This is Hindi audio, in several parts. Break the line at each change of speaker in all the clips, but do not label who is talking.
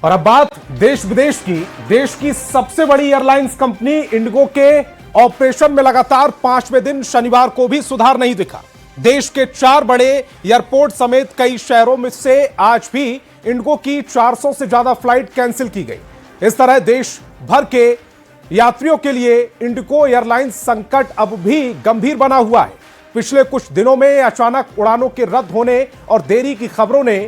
और अब बात देश विदेश की। देश की सबसे बड़ी एयरलाइंस कंपनी इंडिगो के ऑपरेशन में लगातार 5वें दिन शनिवार को भी सुधार नहीं दिखा। देश के 4 बड़े एयरपोर्ट समेत कई शहरों में से आज भी इंडिगो की 400 से ज्यादा फ्लाइट कैंसिल की गई। इस तरह देश भर के यात्रियों के लिए इंडिगो एयरलाइंस संकट अब भी गंभीर बना हुआ है। पिछले कुछ दिनों में अचानक उड़ानों के रद्द होने और देरी की खबरों ने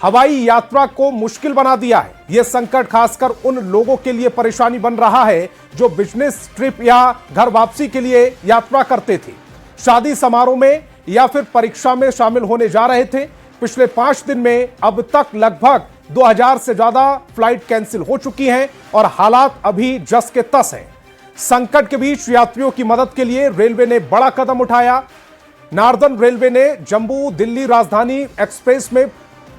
हवाई यात्रा को मुश्किल बना दिया है। यह संकट खासकर उन लोगों के लिए परेशानी बन रहा है जो बिजनेस ट्रिप या घर वापसी के लिए यात्रा करते थे, शादी समारोह में या फिर परीक्षा में शामिल होने जा रहे थे। पिछले 5 दिन में अब तक लगभग 2000 से ज्यादा फ्लाइट कैंसिल हो चुकी हैं और हालात अभी जस के तस हैं। संकट के बीच यात्रियों की मदद के लिए रेलवे ने बड़ा कदम उठाया। नॉर्दर्न रेलवे ने जम्मू दिल्ली राजधानी एक्सप्रेस में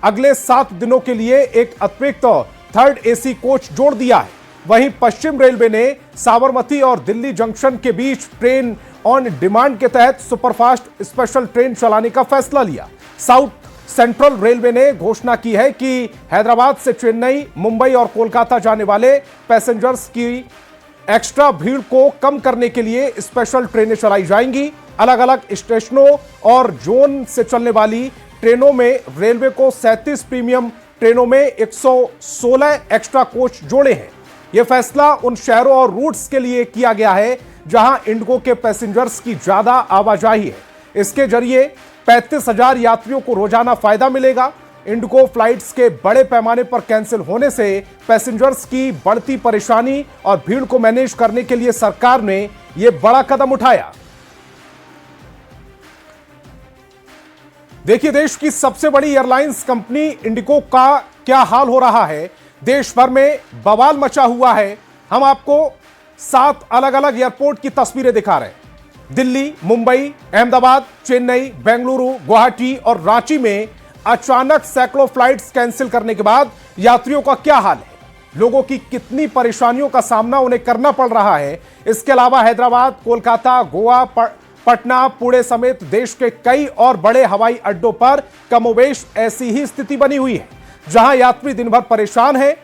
अगले 7 दिनों के लिए एक अतिरिक्त 3rd AC कोच जोड़ दिया है। वहीं पश्चिम रेलवे ने साबरमती और दिल्ली जंक्शन के बीच ट्रेन ऑन डिमांड के तहत सुपरफास्ट स्पेशल ट्रेन चलाने का फैसला लिया। साउथ सेंट्रल रेलवे ने घोषणा की है कि हैदराबाद से चेन्नई, मुंबई और कोलकाता जाने वाले पैसेंजर्स की एक्स्ट्रा भीड़ को कम करने के लिए स्पेशल ट्रेनें चलाई जाएंगी। अलग अलग स्टेशनों और जोन से चलने वाली ट्रेनों में रेलवे को 37 प्रीमियम ट्रेनों में 116 एक्स्ट्रा कोच जोड़े हैं। यह फैसला उन शहरों और रूट्स के लिए किया गया है जहां इंडिगो के पैसेंजर्स की ज्यादा आवाजाही है। इसके जरिए 35,000 यात्रियों को रोजाना फायदा मिलेगा। इंडिगो फ्लाइट्स के बड़े पैमाने पर कैंसिल होने से पैसेंजर्स की बढ़ती परेशानी और भीड़ को मैनेज करने के लिए सरकार ने यह बड़ा कदम उठाया। देखिए, देश की सबसे बड़ी एयरलाइंस कंपनी इंडिगो का क्या हाल हो रहा है। देश भर में बवाल मचा हुआ है। हम आपको 7 अलग अलग एयरपोर्ट की तस्वीरें दिखा रहे हैं। दिल्ली, मुंबई, अहमदाबाद, चेन्नई, बेंगलुरु, गुवाहाटी और रांची में अचानक सैकड़ों फ्लाइट्स कैंसिल करने के बाद यात्रियों का क्या हाल है, लोगों की कितनी परेशानियों का सामना उन्हें करना पड़ रहा है। इसके अलावा हैदराबाद, कोलकाता, गोवा, पटना, पुणे समेत देश के कई और बड़े हवाई अड्डों पर कमोबेश ऐसी ही स्थिति बनी हुई है, जहां यात्री दिन भर परेशान हैं।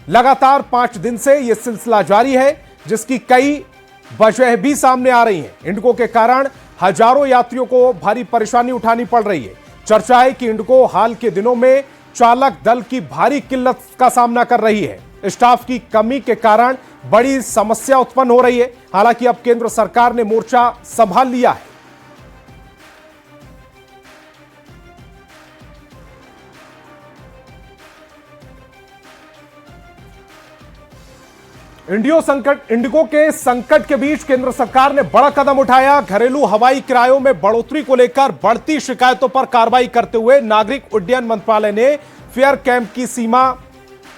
लगातार 5 दिन से यह सिलसिला जारी है, जिसकी कई वजह भी सामने आ रही हैं। इंडिगो के कारण हजारों यात्रियों को भारी परेशानी उठानी पड़ रही है। चर्चा है कि इंडिगो हाल के दिनों में चालक दल की भारी किल्लत का सामना कर रही है। स्टाफ की कमी के कारण बड़ी समस्या उत्पन्न हो रही है। हालांकि अब केंद्र सरकार ने मोर्चा संभाल लिया है। इंडिगो के संकट के बीच केंद्र सरकार ने बड़ा कदम उठाया। घरेलू हवाई किरायों में बढ़ोतरी को लेकर बढ़ती शिकायतों पर कार्रवाई करते हुए नागरिक उड्डयन मंत्रालय ने फेयर कैंप की सीमा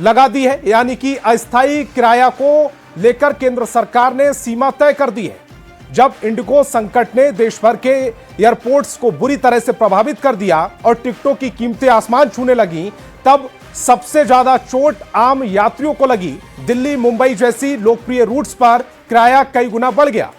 लगा दी है, यानी कि अस्थायी किराया को लेकर केंद्र सरकार ने सीमा तय कर दी है। जब इंडिगो संकट ने देश भर के एयरपोर्ट्स को बुरी तरह से प्रभावित कर दिया और टिकटों की कीमतें आसमान छूने लगी, तब सबसे ज्यादा चोट आम यात्रियों को लगी। दिल्ली, मुंबई जैसी लोकप्रिय रूट्स पर किराया कई गुना बढ़ गया।